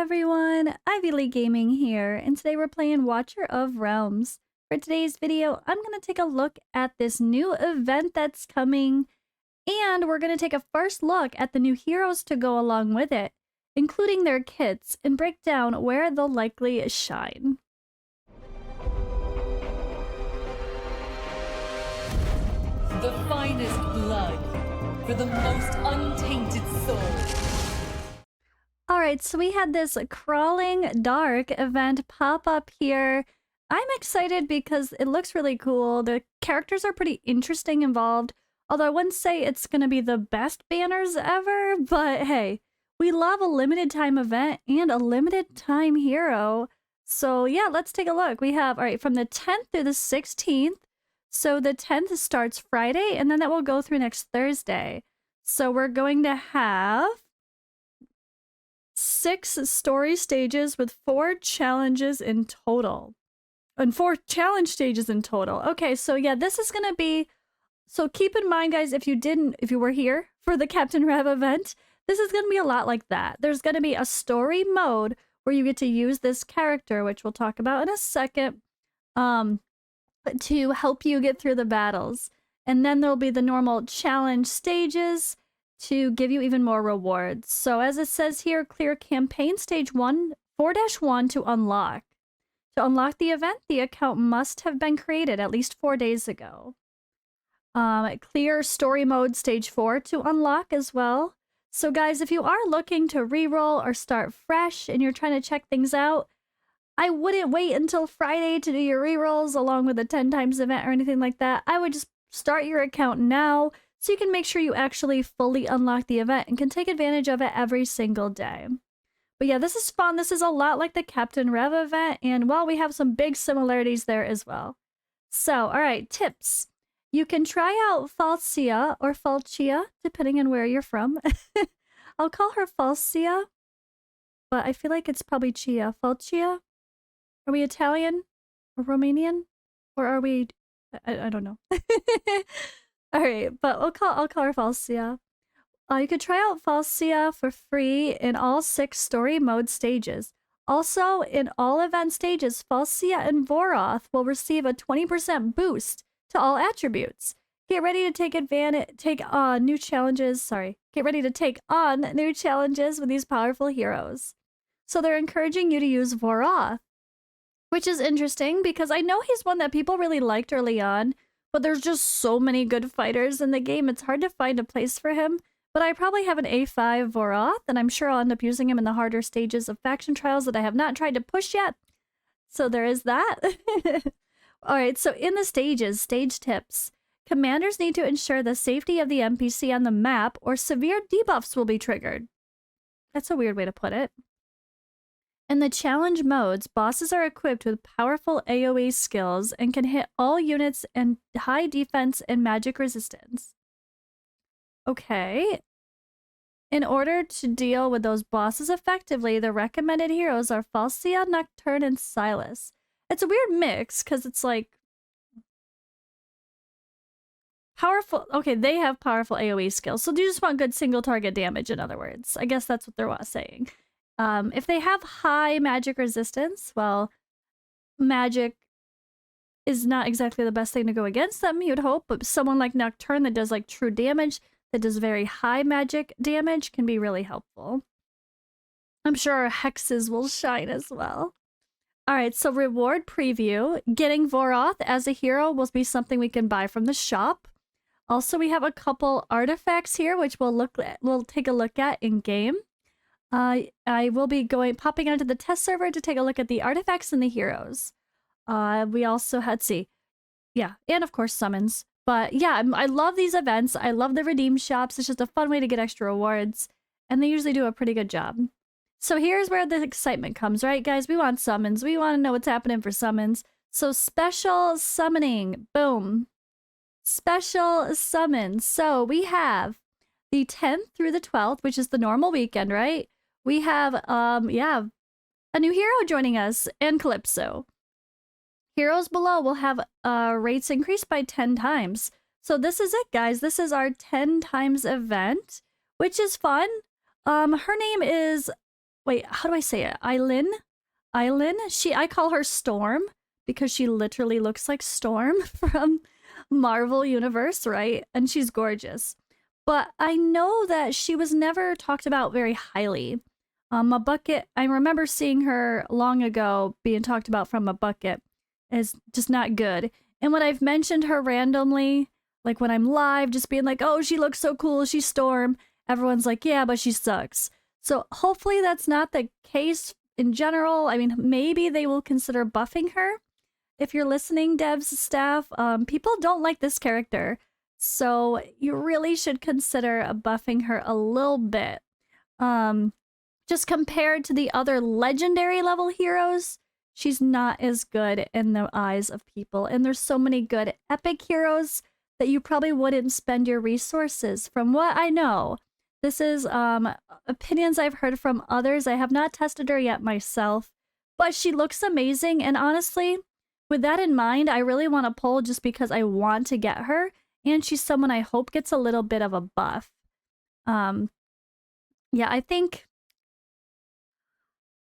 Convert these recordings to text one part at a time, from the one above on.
everyone, Ivy League Gaming here, and today we're playing Watcher of Realms. For today's video, I'm going to take a look at this new event that's coming, and we're going to take a first look at the new heroes to go along with it, including their kits, and break down where they'll likely shine. The finest blood for the most untainted soul. Alright, so we had this Crawling Dark event pop up here. I'm excited because it looks really cool. The characters are pretty interesting involved, although I wouldn't say it's going to be the best banners ever, but hey, we love a limited time event and a limited time hero. So yeah, let's take a look. We have, alright, from the 10th through the 16th. So the 10th starts Friday, and then that will go through next Thursday. So we're going to have 6 story stages with 4 challenges in total. And 4 challenge stages in total. Okay, so yeah, this is gonna be... So keep in mind, guys, if you were here for the Captain Reve event, this is gonna be a lot like that. There's gonna be a story mode where you get to use this character, which we'll talk about in a second, to help you get through the battles. And then there'll be the normal challenge stages to give you even more rewards. So as it says here, clear campaign stage 4-1 to unlock. To unlock the event, the account must have been created at least 4 days ago. Clear story mode stage 4 to unlock as well. So guys, if you are looking to reroll or start fresh and you're trying to check things out, I wouldn't wait until Friday to do your rerolls along with a 10 times event or anything like that. I would just start your account now so you can make sure you actually fully unlock the event and can take advantage of it every single day. But yeah, this is fun. This is a lot like the Captain Reve event, and well, we have some big similarities there as well. So, alright, tips. You can try out Falcia or Falcia, depending on where you're from. I'll call her Falcia, but I feel like it's probably Chia. Falcia? Are we Italian or Romanian, or are we? I don't know. All right, but I'll call her Falcia. You could try out Falcia for free in all 6 story mode stages. Also, in all event stages, Falcia and Voroth will receive a 20% boost to all attributes. Get ready to take new challenges. Sorry, get ready to take on new challenges with these powerful heroes. So they're encouraging you to use Voroth, which is interesting because I know he's one that people really liked early on, but there's just so many good fighters in the game, it's hard to find a place for him. But I probably have an A5 Voroth, and I'm sure I'll end up using him in the harder stages of faction trials that I have not tried to push yet. So there is that. Alright, so in the stages, stage tips. Commanders need to ensure the safety of the NPC on the map, or severe debuffs will be triggered. That's a weird way to put it. In the challenge modes, bosses are equipped with powerful AoE skills and can hit all units and high defense and magic resistance. Okay. In order to deal with those bosses effectively, the recommended heroes are Falcia, Nocturne, and Silas. It's a weird mix because it's like powerful. Okay, they have powerful AoE skills, so do you just want good single target damage, in other words? I guess that's what they're saying. If they have high magic resistance, well, magic is not exactly the best thing to go against them, you'd hope, but someone like Nocturne that does like true damage, that does very high magic damage, can be really helpful. I'm sure our hexes will shine as well. Alright, so reward preview. Getting Voroth as a hero will be something we can buy from the shop. Also, we have a couple artifacts here, which we'll take a look at in game. I will be popping onto the test server to take a look at the artifacts and the heroes. We also had, yeah, and of course summons. But yeah, I love these events. I love the redeem shops. It's just a fun way to get extra rewards, and they usually do a pretty good job. So here's where the excitement comes, right, guys? We want summons. We want to know what's happening for summons. So special summoning, boom. Special summons. So we have the 10th through the 12th, which is the normal weekend, right? We have, yeah, a new hero joining us, and Calypso. Heroes below will have rates increased by 10 times. So this is it, guys. This is our 10 times event, which is fun. Her name is wait, how do I say it? Aylin? Aylin? I call her Storm because she literally looks like Storm from Marvel Universe, right? And she's gorgeous. But I know that she was never talked about very highly. A bucket, I remember seeing her long ago being talked about from a bucket is just not good. And when I've mentioned her randomly, like when I'm live, just being like, oh, she looks so cool, she's Storm, everyone's like, yeah, but she sucks. So hopefully that's not the case in general. I mean, maybe they will consider buffing her. If you're listening, devs, staff, people don't like this character. So you really should consider buffing her a little bit. Just compared to the other legendary level heroes, she's not as good in the eyes of people. And there's so many good epic heroes that you probably wouldn't spend your resources. From what I know, this is opinions I've heard from others. I have not tested her yet myself, but she looks amazing. And honestly, with that in mind, I really want to pull just because I want to get her. And she's someone I hope gets a little bit of a buff. Yeah, I think...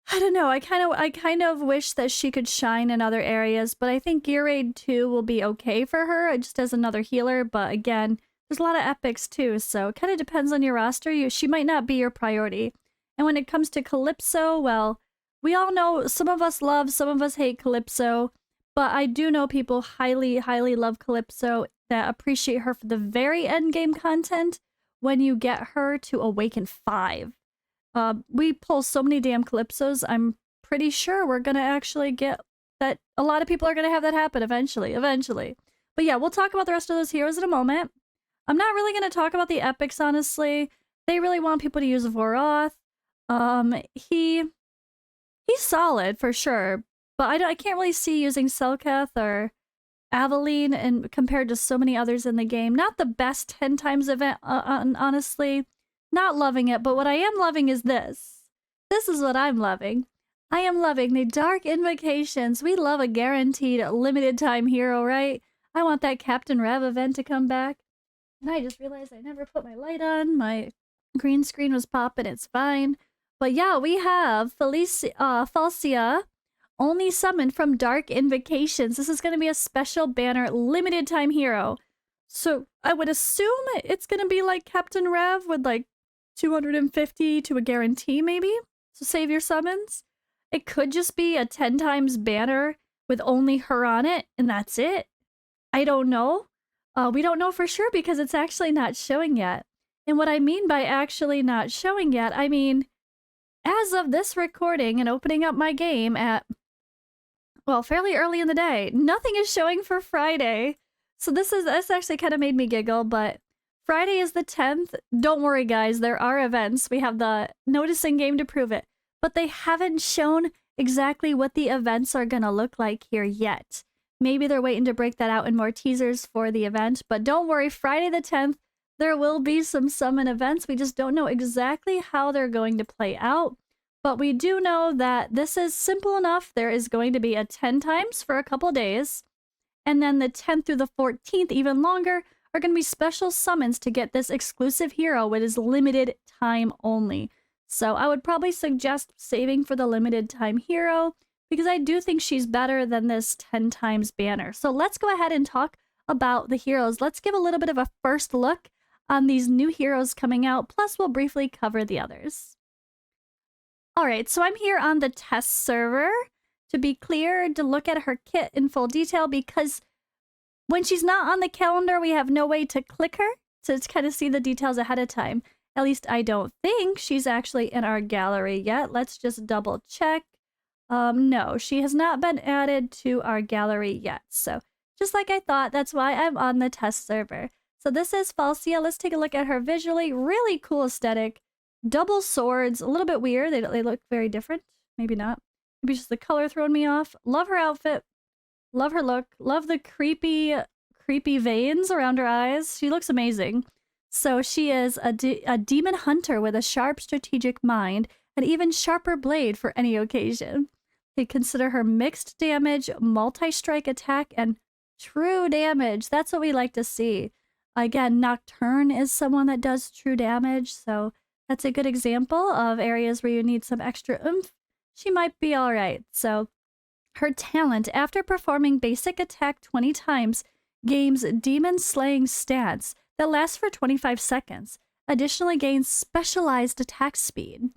I don't know. I kind of wish that she could shine in other areas, but I think Gear Raid 2 will be okay for her just as another healer. But again, there's a lot of epics too, so it kind of depends on your roster. She might not be your priority. And when it comes to Calypso, well, we all know some of us love, some of us hate Calypso, but I do know people highly, highly love Calypso that appreciate her for the very end game content when you get her to Awaken 5. We pull so many damn Calypsos, I'm pretty sure we're gonna actually get that. A lot of people are gonna have that happen eventually. But yeah, we'll talk about the rest of those heroes in a moment. I'm not really gonna talk about the epics, honestly. They really want people to use Voroth. He's solid for sure, but I can't really see using Selkath or Aveline and compared to so many others in the game. Not the best 10 times event, honestly. Not loving it, but what I am loving is this. This is what I'm loving. I am loving the Dark Invocations. We love a guaranteed limited time hero, right? I want that Captain Reve event to come back. And I just realized I never put my light on. My green screen was popping. It's fine. But yeah, we have Falcia, only summoned from Dark Invocations. This is going to be a special banner limited time hero. So I would assume it's going to be like Captain Reve with like 250 to a guarantee maybe. So save your summons. It could just be a 10 times banner with only her on it and that's it. I don't know. We don't know for sure because it's actually not showing yet. And what I mean by actually not showing yet, I mean, as of this recording and opening up my game at, well, fairly early in the day, nothing is showing for Friday. So this actually kind of made me giggle, but Friday is the 10th. Don't worry, guys. There are events. We have the noticing game to prove it. But they haven't shown exactly what the events are going to look like here yet. Maybe they're waiting to break that out in more teasers for the event. But don't worry, Friday the 10th, there will be some summon events. We just don't know exactly how they're going to play out. But we do know that this is simple enough. There is going to be a 10 times for a couple days. And then the 10th through the 14th, even longer, are going to be special summons to get this exclusive hero, which is limited time only. So I would probably suggest saving for the limited time hero because I do think she's better than this 10 times banner. So let's go ahead and talk about the heroes. Let's give a little bit of a first look on these new heroes coming out, plus we'll briefly cover the others. Alright, so I'm here on the test server to be clear, to look at her kit in full detail because when she's not on the calendar, we have no way to click her to kind of see the details ahead of time. At least I don't think she's actually in our gallery yet. Let's just double check. No, she has not been added to our gallery yet. So just like I thought, that's why I'm on the test server. So this is Falcia. Let's take a look at her visually. Really cool aesthetic. Double swords, a little bit weird. They look very different. Maybe not. Maybe just the color throwing me off. Love her outfit. Love her look. Love the creepy veins around her eyes. She looks amazing. So she is a demon hunter with a sharp strategic mind, and even sharper blade for any occasion. They consider her mixed damage, multi-strike attack, and true damage. That's what we like to see. Again, Nocturne is someone that does true damage, so That's a good example of areas where you need some extra oomph. She might be all right. So her talent, after performing basic attack 20 times, gains demon slaying stance that lasts for 25 seconds. Additionally gains specialized attack speed.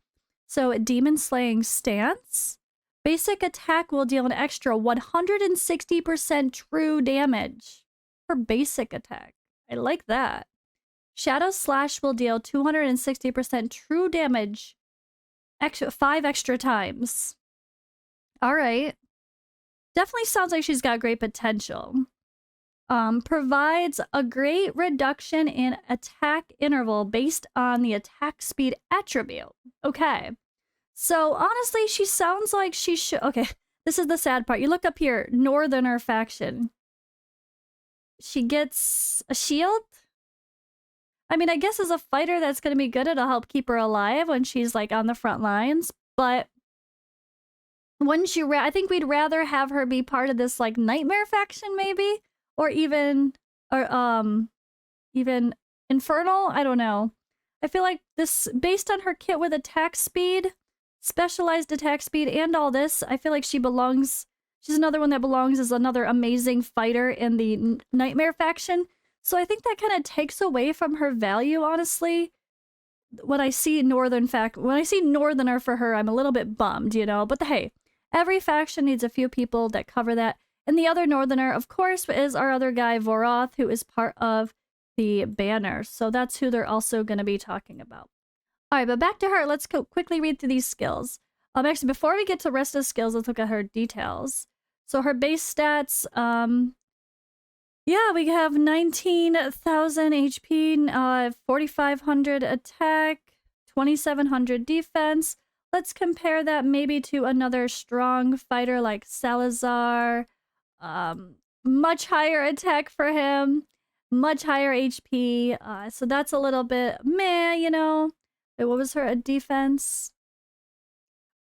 So demon slaying stance, basic attack will deal an extra 160% true damage for basic attack. I like that. Shadow Slash will deal 260% true damage 5 extra times. All right. Definitely sounds like she's got great potential. Provides a great reduction in attack interval based on the attack speed attribute. Okay. So honestly, she sounds like she should... Okay, this is the sad part. You look up here, Northerner faction. She gets a shield? I mean, I guess as a fighter, that's going to be good. It'll help keep her alive when she's, like, on the front lines. But wouldn't you... I think we'd rather have her be part of this, like, Nightmare faction, maybe? Or even Infernal? I don't know. I feel like this, based on her kit with attack speed, specialized attack speed, and all this, I feel like she belongs... She's another one that belongs as another amazing fighter in the Nightmare faction. So I think that kind of takes away from her value, honestly. When I see Northerner for her, I'm a little bit bummed, you know? But hey, every faction needs a few people that cover that. And the other Northerner, of course, is our other guy, Voroth, who is part of the banner. So that's who they're also going to be talking about. All right, but back to her. Let's quickly read through these skills. Actually, before we get to the rest of the skills, let's look at her details. So her base stats, yeah, we have 19,000 HP, 4,500 attack, 2,700 defense. Let's compare that maybe to another strong fighter like Salazar. Much higher attack for him, much higher HP. So that's a little bit meh, you know. Wait, what was her defense?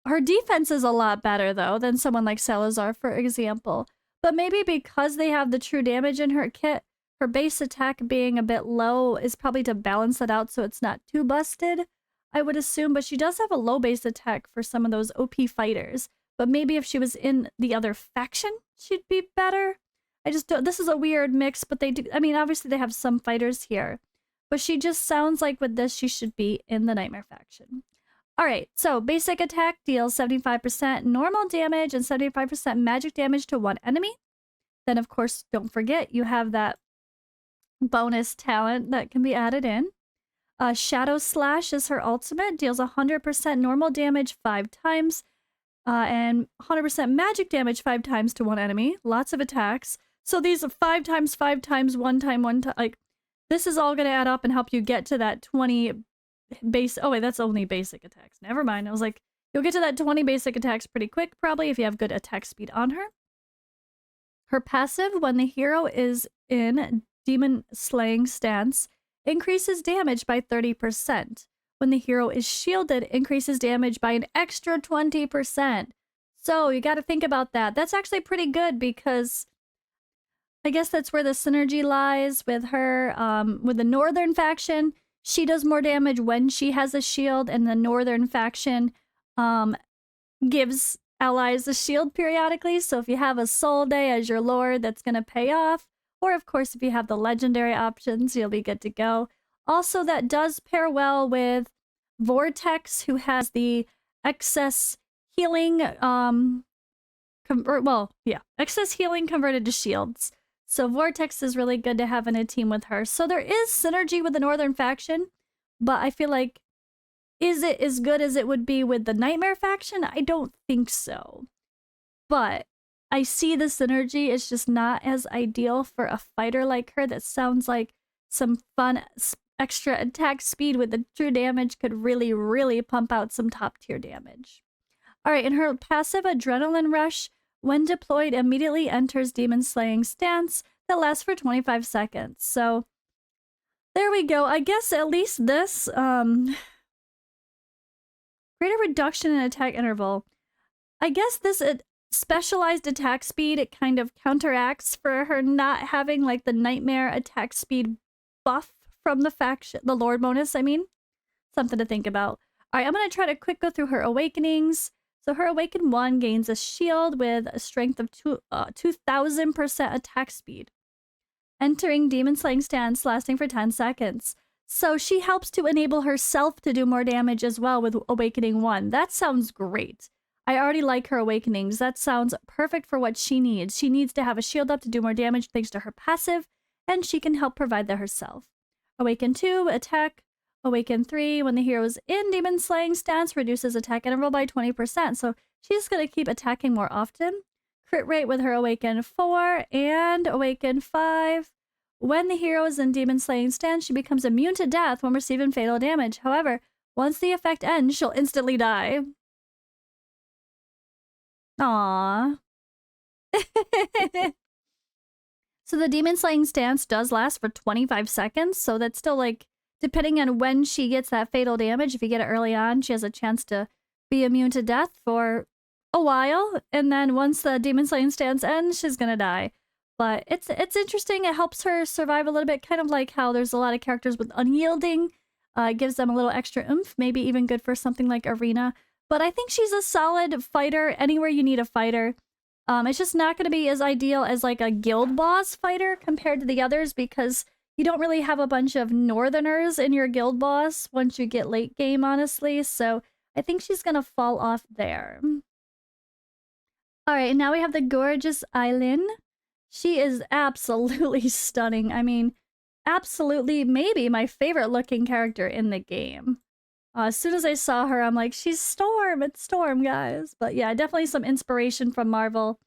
Her defense is a lot better, though, than someone like Salazar, for example. But maybe because they have the true damage in her kit, her base attack being a bit low is probably to balance it out so it's not too busted, I would assume. But she does have a low base attack for some of those OP fighters. But maybe if she was in the other faction, she'd be better. I just don't... This is a weird mix, but they do... I mean, obviously they have some fighters here. But she just sounds like with this, she should be in the Nightmare faction. Alright, so basic attack deals 75% normal damage and 75% magic damage to one enemy. Then, of course, don't forget, you have that bonus talent that can be added in. Shadow Slash is her ultimate, deals 100% normal damage 5 times, and 100% magic damage 5 times to one enemy. Lots of attacks. So these are 5 times, 5 times, 1 time, 1 time. Like, this is all going to add up and help you get to that 20 base... Oh, wait, that's only basic attacks. Never mind. I was like, you'll get to that 20 basic attacks pretty quick, probably, if you have good attack speed on her. Her passive, when the hero is in demon slaying stance, increases damage by 30%. When the hero is shielded, increases damage by an extra 20%. So you got to think about that. That's actually pretty good because I guess that's where the synergy lies with her. With the Northern faction, she does more damage when she has a shield, and the Northern faction gives allies a shield periodically. So if you have a Soul Day as your lord, that's going to pay off. Or, of course, if you have the legendary options, you'll be good to go. Also, that does pair well with Vortex, who has the excess healing, excess healing converted to shields. So Vortex is really good to have in a team with her. So there is synergy with the Northern faction, but I feel like, is it as good as it would be with the Nightmare faction? I don't think so. But I see the synergy. It's just not as ideal for a fighter like her. That sounds like some fun extra attack speed with the true damage could really, really pump out some top tier damage. All right, and her passive Adrenaline Rush, when deployed, immediately enters Demon Slaying Stance that lasts for 25 seconds. So there we go. I guess at least this greater reduction in attack interval. I guess this specialized attack speed, it kind of counteracts for her not having like the Nightmare attack speed buff from the faction, the Lord bonus, I mean. something to think about. All right, I'm going to try to quick go through her awakenings. So her Awaken 1 gains a shield with a strength of 2,000% attack speed. Entering Demon Slaying stance lasting for 10 seconds. So she helps to enable herself to do more damage as well with Awakening 1. That sounds great. I already like her awakenings. That sounds perfect for what she needs. She needs to have a shield up to do more damage thanks to her passive, and she can help provide that herself. Awaken 2, attack. Awaken 3, when the hero is in Demon Slaying stance, reduces attack interval by 20%. So she's going to keep attacking more often. Crit rate with her Awaken 4 and Awaken 5. When the hero is in Demon Slaying stance, she becomes immune to death when receiving fatal damage. However, once the effect ends, she'll instantly die. Aww. So the Demon Slaying stance does last for 25 seconds, so that's still like, depending on when she gets that fatal damage, if you get it early on, she has a chance to be immune to death for a while, and then once the Demon Slaying stance ends, she's gonna die. But it's interesting, it helps her survive a little bit, kind of like how there's a lot of characters with Unyielding. It gives them a little extra oomph, maybe even good for something like Arena. But I think she's a solid fighter anywhere you need a fighter. It's just not going to be as ideal as like a guild boss fighter compared to the others because you don't really have a bunch of northerners in your guild boss once you get late game, honestly. So I think she's going to fall off there. All right, now we have the gorgeous Aylin. She is absolutely stunning. I mean, absolutely maybe my favorite looking character in the game. As soon as I saw her, I'm like, she's Storm. It's Storm, guys. But yeah, definitely some inspiration from Marvel.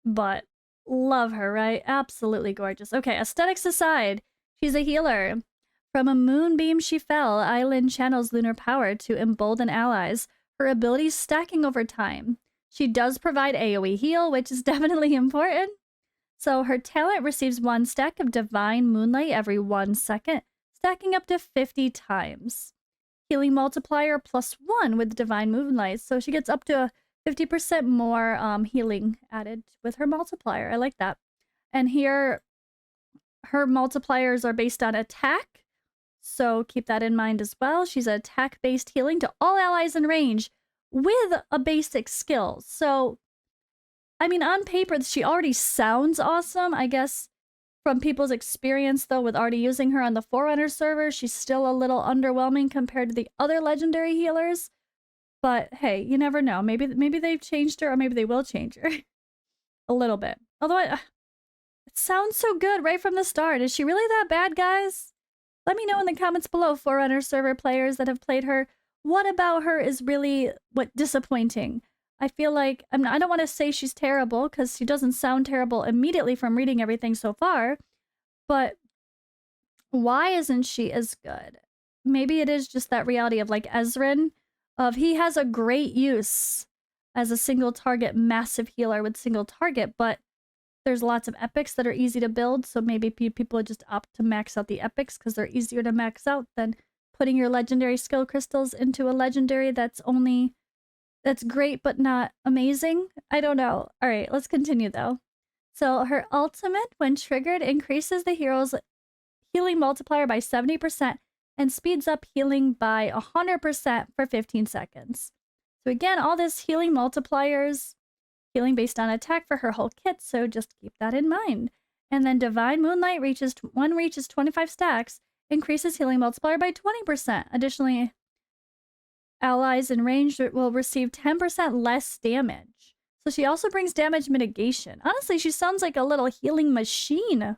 But love her, right? Absolutely gorgeous. Okay, aesthetics aside, she's a healer. From a moonbeam she fell, Aylin channels lunar power to embolden allies, her abilities stacking over time. She does provide AoE heal, which is definitely important. So her talent receives 1 stack of Divine Moonlight every 1 second, stacking up to 50 times. Healing multiplier +1 with Divine Moonlight, so she gets up to 50% more healing added with her multiplier. I like that. And here, her multipliers are based on attack, so keep that in mind as well. She's an attack-based healing to all allies in range with a basic skill. So, I mean, on paper, she already sounds awesome. I guess from people's experience, though, with already using her on the Forerunner server, she's still a little underwhelming compared to the other legendary healers. But hey, you never know. Maybe they've changed her, or maybe they will change her. A little bit. Although it sounds so good right from the start. Is she really that bad, guys? Let me know in the comments below, Forerunner server players that have played her. What about her is really disappointing? I feel like, I don't want to say she's terrible, because she doesn't sound terrible immediately from reading everything so far, but why isn't she as good? Maybe it is just that reality of like Ezrin, of he has a great use as a single target massive healer with single target, but there's lots of epics that are easy to build, so maybe people just opt to max out the epics because they're easier to max out than putting your legendary skill crystals into a legendary that's great but not amazing. I don't know. All right, let's continue though. So her ultimate, when triggered, increases the hero's healing multiplier by 70% and speeds up healing by 100% for 15 seconds. So again, all this healing multipliers, healing based on attack for her whole kit, so just keep that in mind. And then Divine Moonlight reaches 25 stacks, increases healing multiplier by 20%. Additionally, allies in range will receive 10% less damage. So she also brings damage mitigation. Honestly, she sounds like a little healing machine.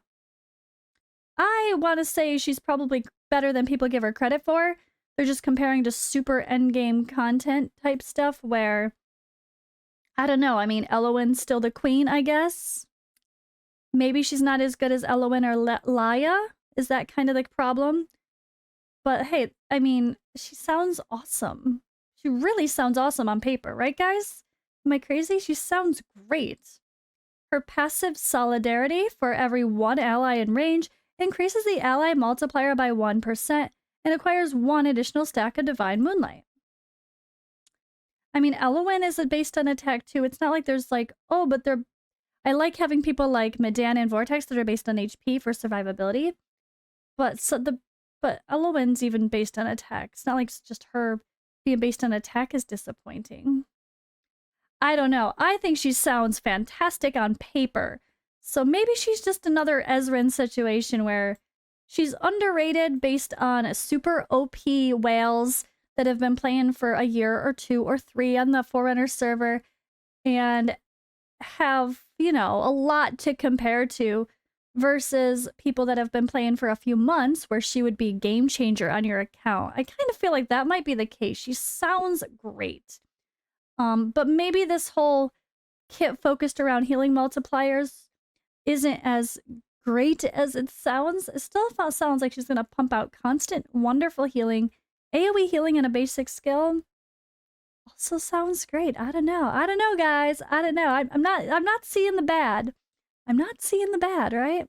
I want to say she's probably better than people give her credit for. They're just comparing to super endgame content type stuff where, I don't know, I mean, Elowen's still the queen, I guess. Maybe she's not as good as Elowen or Laia. Is that kind of the problem? But hey, I mean, she sounds awesome. She really sounds awesome on paper, right, guys? Am I crazy? She sounds great. Her passive Solidarity for every 1 ally in range increases the ally multiplier by 1% and acquires 1 additional stack of Divine Moonlight. I mean, Elowen is based on attack too. It's not like there's like, oh, but I like having people like Medan and Vortex that are based on HP for survivability. But so But Elowen's even based on attack. It's not like it's just her being based on attack is disappointing. I don't know. I think she sounds fantastic on paper. So maybe she's just another Ezrein situation where she's underrated based on a super OP whales that have been playing for a year or 2 or 3 on the Forerunner server and have, you know, a lot to compare to versus people that have been playing for a few months where she would be a game changer on your account. I kind of feel like that might be the case. She sounds great. But maybe this whole kit focused around healing multipliers isn't as great as it sounds. It still sounds like she's going to pump out constant, wonderful healing. AoE healing and a basic skill also sounds great. I don't know. I don't know, guys. I don't know. I'm not seeing the bad. I'm not seeing the bad, right?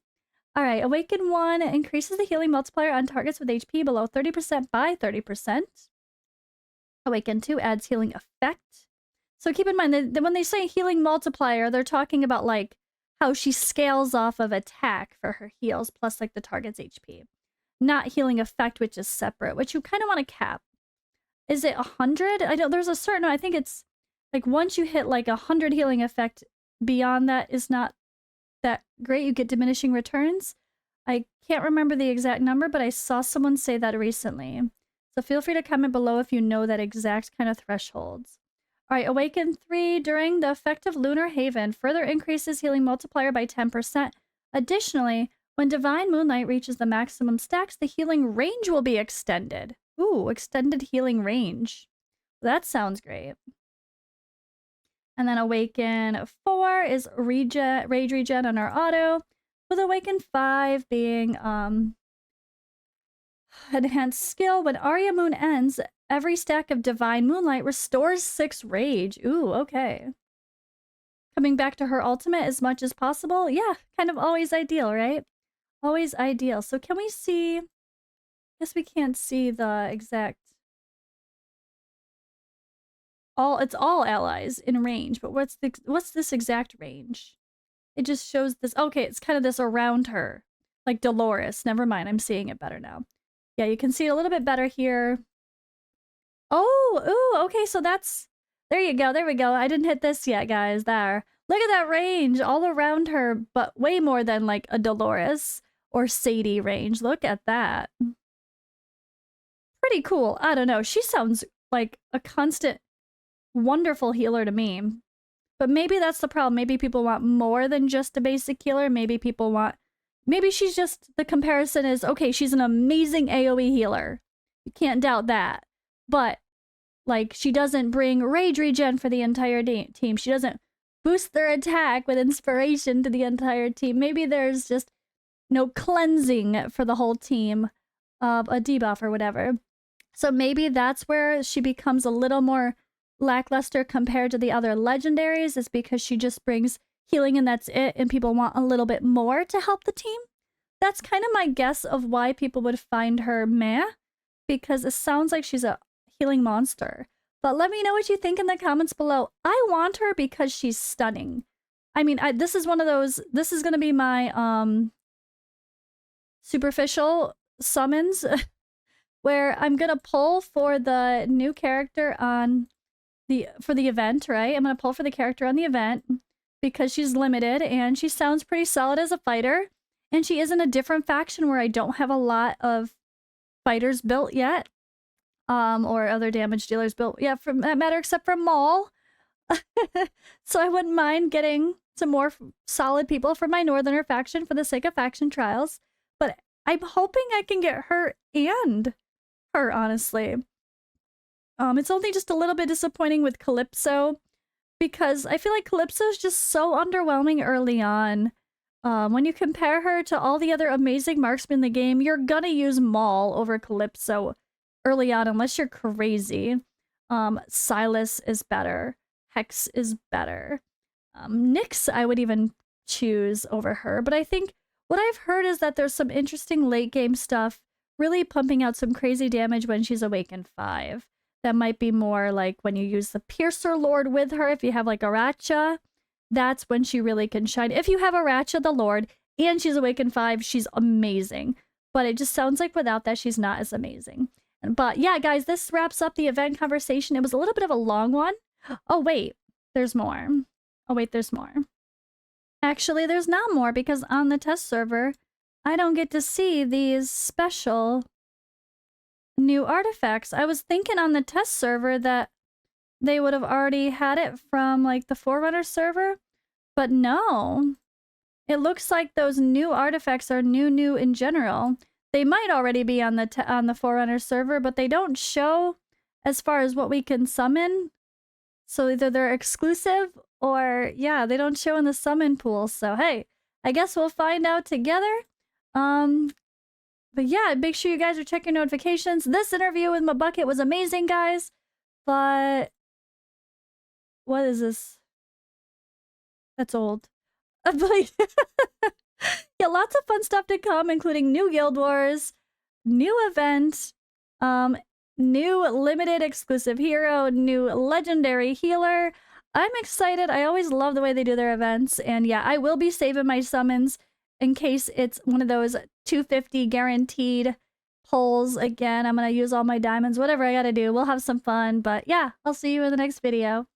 All right. Awaken 1 increases the healing multiplier on targets with HP below 30% by 30%. Awaken 2 adds healing effect. So keep in mind that when they say healing multiplier, they're talking about like how she scales off of attack for her heals plus like the target's HP. Not healing effect, which is separate, which you kind of want to cap. Is it 100? I know there's a certain, I think it's like once you hit like 100 healing effect, beyond that is not that great. You get diminishing returns. I can't remember the exact number, but I saw someone say that recently. So feel free to comment below if you know that exact kind of thresholds. All right, Awaken 3 during the effect of Lunar Haven further increases healing multiplier by 10%. Additionally, when Divine Moonlight reaches the maximum stacks, the healing range will be extended. Ooh, extended healing range. That sounds great. And then Awaken 4 is rage regen on our auto, with Awaken 5 being enhanced skill. When Arya Moon ends, every stack of Divine Moonlight restores 6 rage. Ooh, okay. Coming back to her ultimate as much as possible. Yeah, kind of always ideal, right? Always ideal. So can we see... I guess we can't see the exact... It's all allies in range, but what's this exact range? It just shows this... Okay, it's kind of this around her. Like Dolores. Never mind, I'm seeing it better now. Yeah, you can see it a little bit better here. Oh, ooh, okay, so that's... There you go, there we go. I didn't hit this yet, guys. There. Look at that range all around her, but way more than like a Dolores or Sadie range. Look at that. Pretty cool. I don't know. She sounds like a constant, wonderful healer to me. But maybe that's the problem. Maybe people want more than just a basic healer. Maybe people want... Maybe she's just... The comparison is, okay, she's an amazing AoE healer. You can't doubt that. But, like, she doesn't bring rage regen for the entire team. She doesn't boost their attack with inspiration to the entire team. Maybe there's just no cleansing for the whole team of a debuff or whatever. So maybe that's where she becomes a little more lackluster compared to the other legendaries, is because she just brings healing and that's it, and people want a little bit more to help the team. That's kind of my guess of why people would find her meh, because it sounds like she's a healing monster. But let me know what you think in the comments below. I want her because she's stunning. I mean, this is one of those... This is going to be my superficial summons where I'm going to pull for the new character on for the event, right? I'm going to pull for the character on the event because she's limited and she sounds pretty solid as a fighter. And she is in a different faction where I don't have a lot of fighters built yet. Or other damage dealers built, yeah, for that matter, except for Maul. So I wouldn't mind getting some more solid people for my Northerner faction for the sake of faction trials. But I'm hoping I can get her and her, honestly. It's only just a little bit disappointing with Calypso, because I feel like Calypso is just so underwhelming early on. When you compare her to all the other amazing marksmen in the game, you're gonna use Maul over Calypso early on, unless you're crazy. Silas is better. Hex is better. Nyx I would even choose over her, but I think what I've heard is that there's some interesting late game stuff, really pumping out some crazy damage when she's Awakened 5. That might be more like when you use the Piercer Lord with her. If you have like Aracha, that's when she really can shine. If you have Aracha the Lord and she's Awakened 5, she's amazing. but it just sounds like without that, she's not as amazing. But yeah, guys, this wraps up the event conversation. It was a little bit of a long one. Oh, wait, there's more. Oh, wait, there's more. Actually, there's not more because on the test server, I don't get to see these special new artifacts. I was thinking on the test server that they would have already had it from like the Forerunner server, but no. It looks like those new artifacts are new in general. They might already be on the Forerunner server, but they don't show as far as what we can summon. So either they're exclusive or yeah, they don't show in the summon pool. So hey, I guess we'll find out together. But yeah, make sure you guys are checking notifications. This interview with my bucket was amazing, guys. But what is this? That's old. But yeah, lots of fun stuff to come, including new Guild Wars, new event, new limited exclusive hero, new legendary healer. I'm excited. I always love the way they do their events. And yeah, I will be saving my summons in case it's one of those 250 guaranteed pulls. Again, I'm going to use all my diamonds, whatever I got to do. We'll have some fun. But yeah, I'll see you in the next video.